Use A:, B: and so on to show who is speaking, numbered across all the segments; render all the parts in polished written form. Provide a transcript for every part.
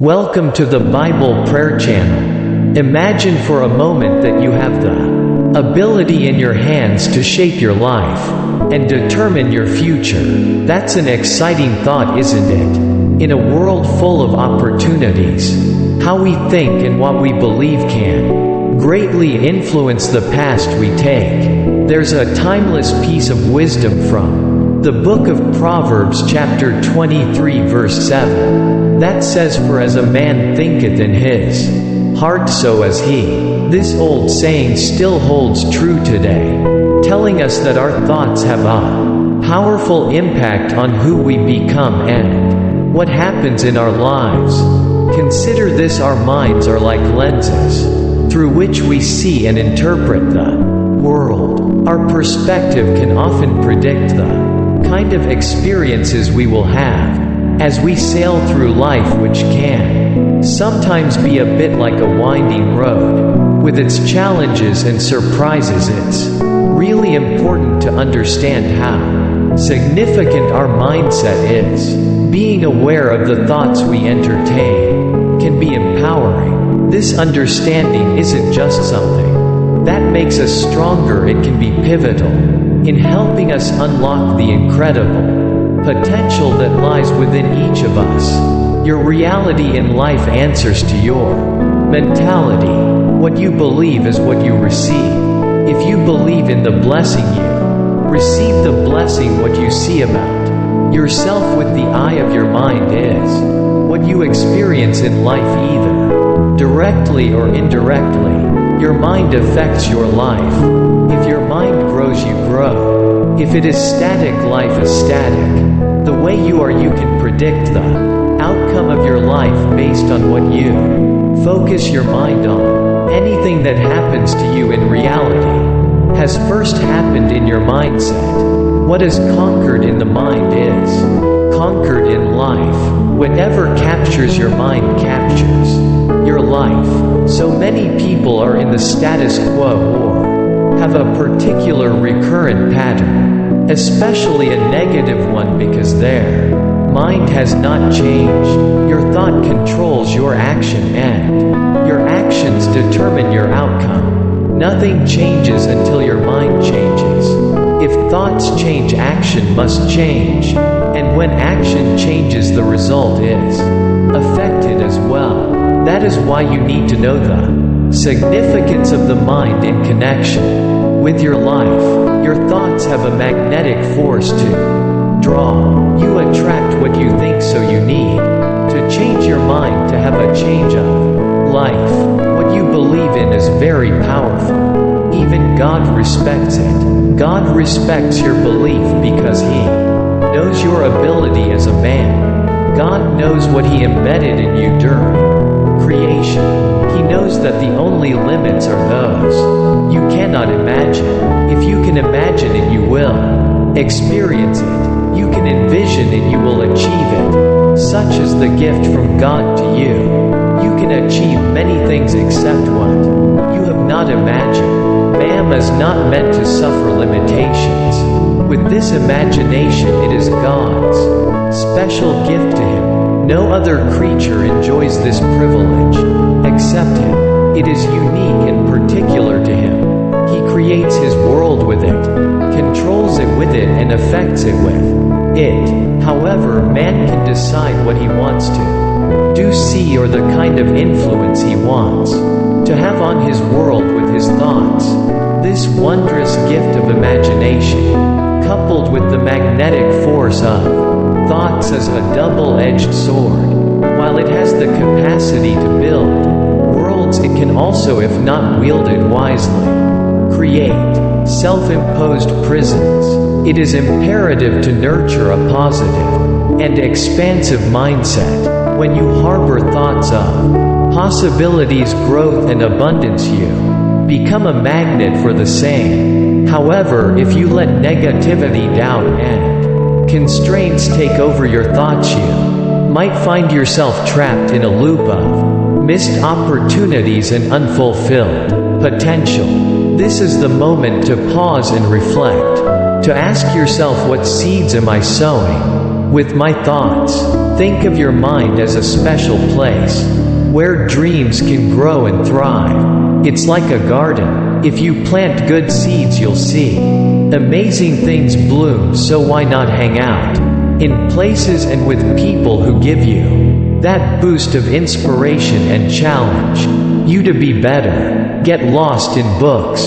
A: Welcome to the Bible Prayer Channel. Imagine for a moment that you have the ability in your hands to shape your life and determine your future. That's an exciting thought, isn't it? In a world full of opportunities, how we think and what we believe can greatly influence the path we take. There's a timeless piece of wisdom from the book of Proverbs chapter 23 verse 7. That says, "For as a man thinketh in his heart, so is he." This old saying still holds true today, telling us that our thoughts have a powerful impact on who we become and what happens in our lives. Consider this: our minds are like lenses through which we see and interpret the world. Our perspective can often predict the kind of experiences we will have as we sail through life, which can sometimes be a bit like a winding road with its challenges and surprises. It's really important to understand how significant our mindset is. Being aware of the thoughts we entertain can be empowering. This understanding isn't just something that makes us stronger, it can be pivotal in helping us unlock the incredible potential that lies within each of us. Your reality in life answers to your mentality. What you believe is what you receive. If you believe in the blessing, you receive the blessing. What you see about yourself with the eye of your mind is what you experience in life, either directly or indirectly. Your mind affects your life. If your mind grows, you grow. If it is static, life is static. The way you are, you can predict the outcome of your life based on what you focus your mind on. Anything that happens to you in reality has first happened in your mindset. What is conquered in the mind is conquered in life. Whatever captures your mind captures your life. So many people are in the status quo or have a particular recurrent pattern, especially a negative one, because their mind has not changed. Your thought controls your action, and your actions determine your outcome. Nothing changes until your mind changes. If thoughts change, action must change. And when action changes, the result is affected as well. That is why you need to know the significance of the mind in connection with your life. Your thoughts have a magnetic force to draw. You attract what you think, so you need to change your mind to have a change of life. What you believe in is very powerful. Even God respects it. God respects your belief because He knows your ability as a man. God knows what He embedded in you during creation. He knows that the only limits are those you cannot imagine. If you can imagine it, you will experience it. You can envision it, you will achieve it. Such is the gift from God to you. You can achieve many things except what you have not imagined. Man is not meant to suffer limitations. With this imagination, it is God's special gift to him. No other creature enjoys this privilege except him. It is unique and particular to him. He creates his world with it, controls it with it, and affects it with it. However, man can decide what he wants to do, see, or the kind of influence he wants to have on his world with his thoughts. This wondrous gift of imagination, coupled with the magnetic force of thoughts, is a double-edged sword. While it has the capacity to build worlds, it can also, if not wielded wisely, create self-imposed prisons. It is imperative to nurture a positive and expansive mindset. When you harbor thoughts of possibilities, growth, and abundance, you become a magnet for the same. However, if you let negativity, doubt, and constraints take over your thoughts, you might find yourself trapped in a loop of missed opportunities and unfulfilled potential. This is the moment to pause and reflect, to ask yourself, what seeds am I sowing? with my thoughts. Think of your mind as a special place where dreams can grow and thrive. It's like a garden. If you plant good seeds, you'll see amazing things bloom, so why not hang out in places and with people who give you that boost of inspiration and challenge you to be better. Get lost in books,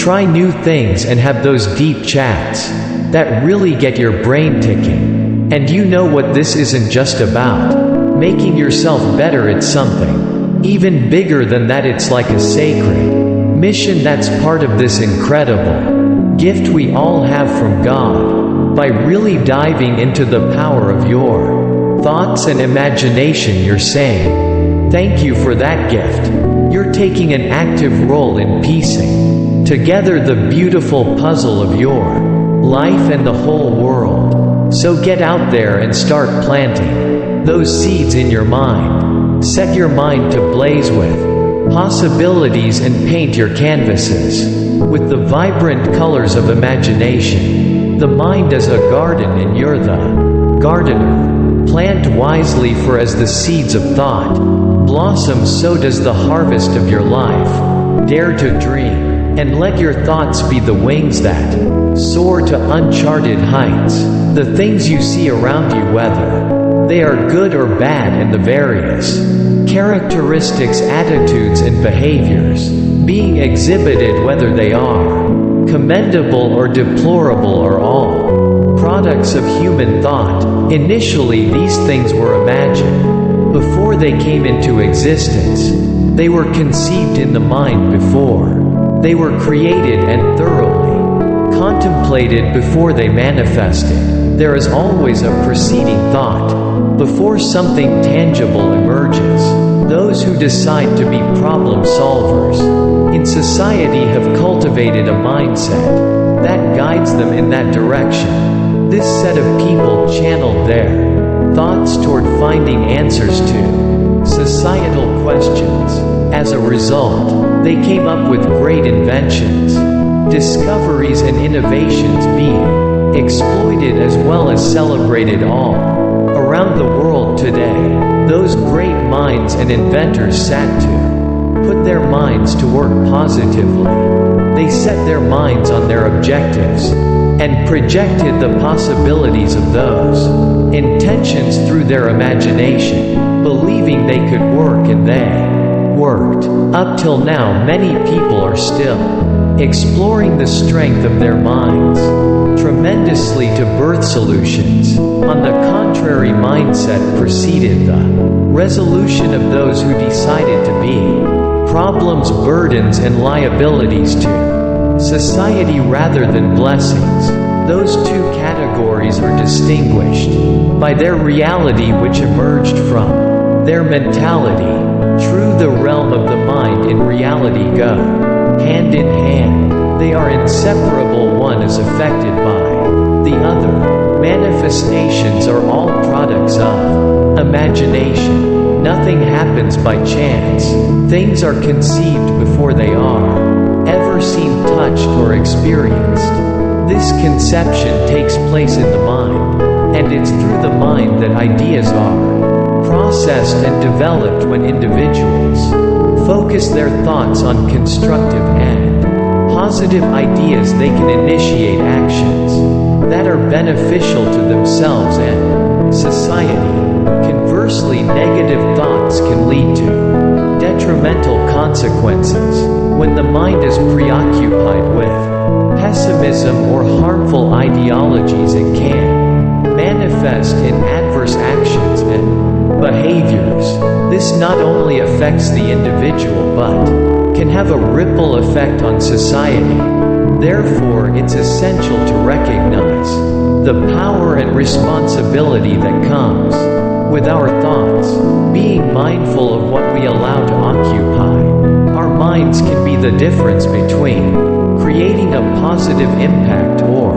A: try new things, and have those deep chats that really get your brain ticking. And you know what this isn't just about making yourself better, it's something even bigger than that. It's like a sacred mission that's part of this incredible gift we all have from God. By really diving into the power of your thoughts and imagination, you're saying, thank you for that gift. You're taking an active role in piecing together the beautiful puzzle of your life and the whole world. So get out there and start planting those seeds in your mind. Set your mind to blaze with possibilities and paint your canvases with the vibrant colors of imagination. The mind is a garden and you're the gardener. Plant wisely, for as the seeds of thought blossom, so does the harvest of your life. Dare to dream, and let your thoughts be the wings that soar to uncharted heights. The things you see around you, whether they are good or bad, and the various characteristics, attitudes, and behaviors being exhibited, whether they are commendable or deplorable, are all products of human thought. Initially, these things were imagined before they came into existence. They were conceived in the mind before they were created, and thoroughly contemplated before they manifested. There is always a preceding thought before something tangible emerges. Those who decide to be problem solvers in society have cultivated a mindset that guides them in that direction. This set of people channeled their thoughts toward finding answers to societal questions. As a result, they came up with great inventions, discoveries, and innovations being exploited as well as celebrated all around the world today. Those great minds and inventors sat to put their minds to work positively. They set their minds on their objectives and projected the possibilities of those intentions through their imagination, believing they could work, and they worked. Up till now, many people are still exploring the strength of their minds tremendously to birth solutions. On the contrary, mindset preceded the resolution of those who decided to be problems, burdens, and liabilities to society rather than blessings. Those two categories are distinguished by their reality, which emerged from their mentality. True, the realm of the mind and reality go hand in hand. They are inseparable. One is affected by the other. Manifestations are all products of imagination. Nothing happens by chance. Things are conceived before they are ever seen, touched, or experienced. This conception takes place in the mind, and it's through the mind that ideas are processed and developed. When individuals focus their thoughts on constructive and positive ideas, they can initiate actions that are beneficial to themselves and society. Conversely, negative thoughts can lead to detrimental consequences. When the mind is preoccupied with pessimism or harmful ideologies, it can manifest in adverse actions and behaviors. This not only affects the individual but can have a ripple effect on society. Therefore, it's essential to recognize the power and responsibility that comes with our thoughts. Being mindful of what we allow to occupy our minds can be the difference between creating a positive impact or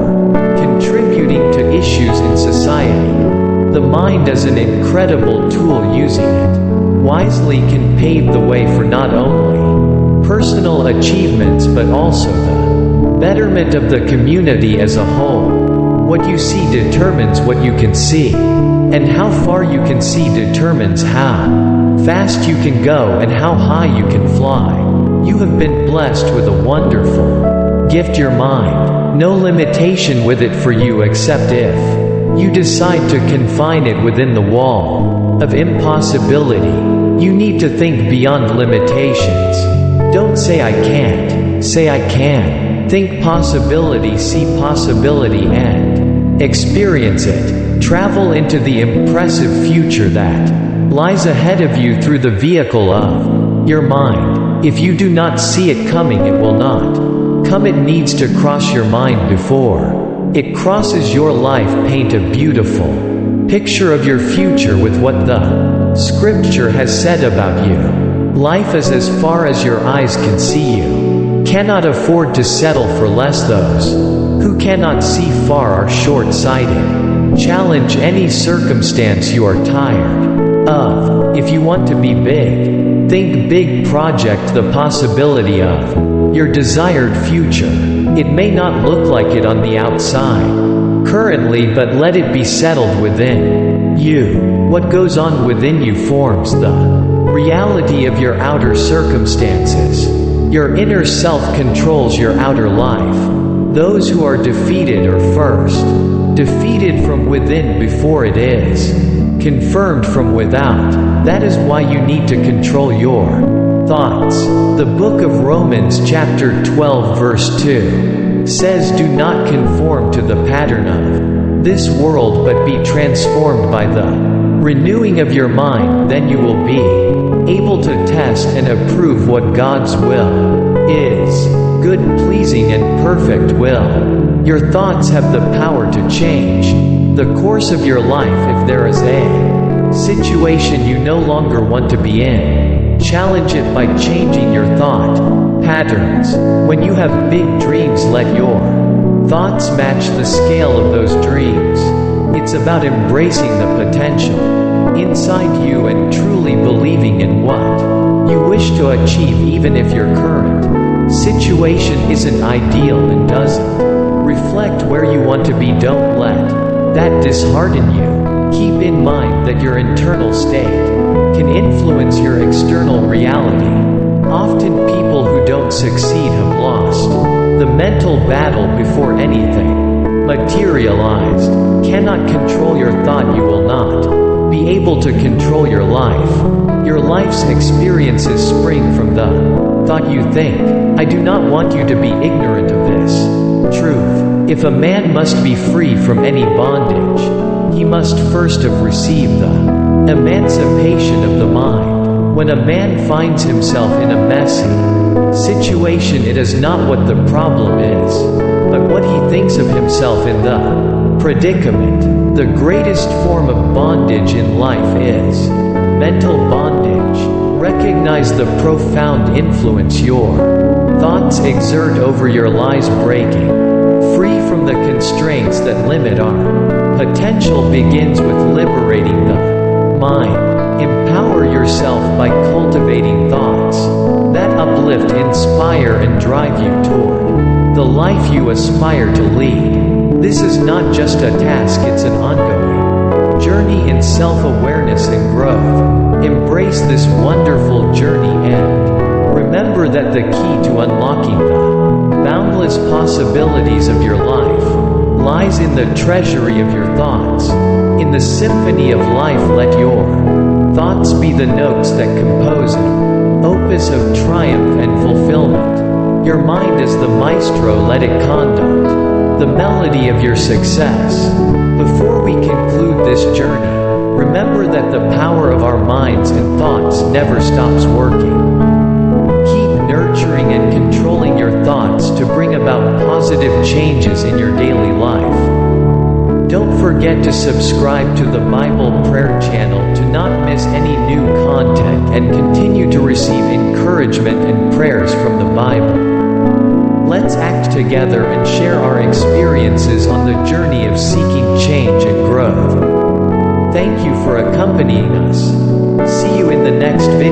A: contributing to issues in society. The mind is an incredible tool. Using it wisely can pave the way for not only personal achievements but also the betterment of the community as a whole. What you see determines what you can see. And how far you can see determines how fast you can go and how high you can fly. You have been blessed with a wonderful gift, your mind. No limitation with it for you except if you decide to confine it within the wall of impossibility. You need to think beyond limitations. Don't say I can't, say I can. Think possibility, see possibility, and experience it. Travel into the impressive future that lies ahead of you through the vehicle of your mind. If you do not see it coming, it will not come. It needs to cross your mind before it crosses your life. Paint a beautiful picture of your future with what the Scripture has said about you. Life is as far as your eyes can see. You cannot afford to settle for less. Those who cannot see far are short-sighted. Challenge any circumstance you are tired of. If you want to be big, think big. Project the possibility of your desired future. It may not look like it on the outside currently, but let it be settled within you. What goes on within you forms the reality of your outer circumstances. Your inner self controls your outer life. Those who are defeated are first defeated from within before it is confirmed from without. That is why you need to control your thoughts. The book of Romans chapter 12 verse 2 says, do not conform to the pattern of this world, but be transformed by the renewing of your mind. Then you will be able to test and approve what God's will is, good, pleasing, and perfect will. Your thoughts have the power to change the course of your life. If there is a situation you no longer want to be in, challenge it by changing your thought patterns. When you have big dreams, let your thoughts match the scale of those dreams. It's about embracing the potential inside you and truly believing in what you wish to achieve, even if your current situation isn't ideal and doesn't reflect where you want to be. Don't let that dishearten you. Keep in mind that your internal state can influence your external reality. Often people who don't succeed have lost the mental battle before anything materialized. Cannot control your thought, you will not be able to control your life. Your life's experiences spring from the thought you think. I do not want you to be ignorant of this truth. If a man must be free from any bondage, he must first have received the emancipation of the mind. When a man finds himself in a messy situation, it is not what the problem is, but what he thinks of himself in the predicament. The greatest form of bondage in life is mental bondage. Recognize the profound influence your thoughts exert over your lives. Breaking free from the constraints that limit our potential begins with liberating the mind. Empower yourself by cultivating thoughts that uplift, inspire, and drive you toward the life you aspire to lead. This is not just a task, it's an ongoing journey in self-awareness and growth. Embrace this wonderful journey and remember that the key to unlocking the boundless possibilities of your life lies in the treasury of your thoughts. In the symphony of life, let your thoughts be the notes that compose an opus of triumph and fulfillment. Your mind is the maestro, let it conduct the melody of your success. Before we conclude this journey, remember that the power of our minds and thoughts never stops working. Keep nurturing and controlling your thoughts to bring about positive changes in your daily life. Don't forget to subscribe to the Bible Prayer Channel to not miss any new content and continue to receive encouragement and prayers from the Bible. Let's act together and share our experiences on the journey of seeking change and growth. Thank you for accompanying us. See you in the next video.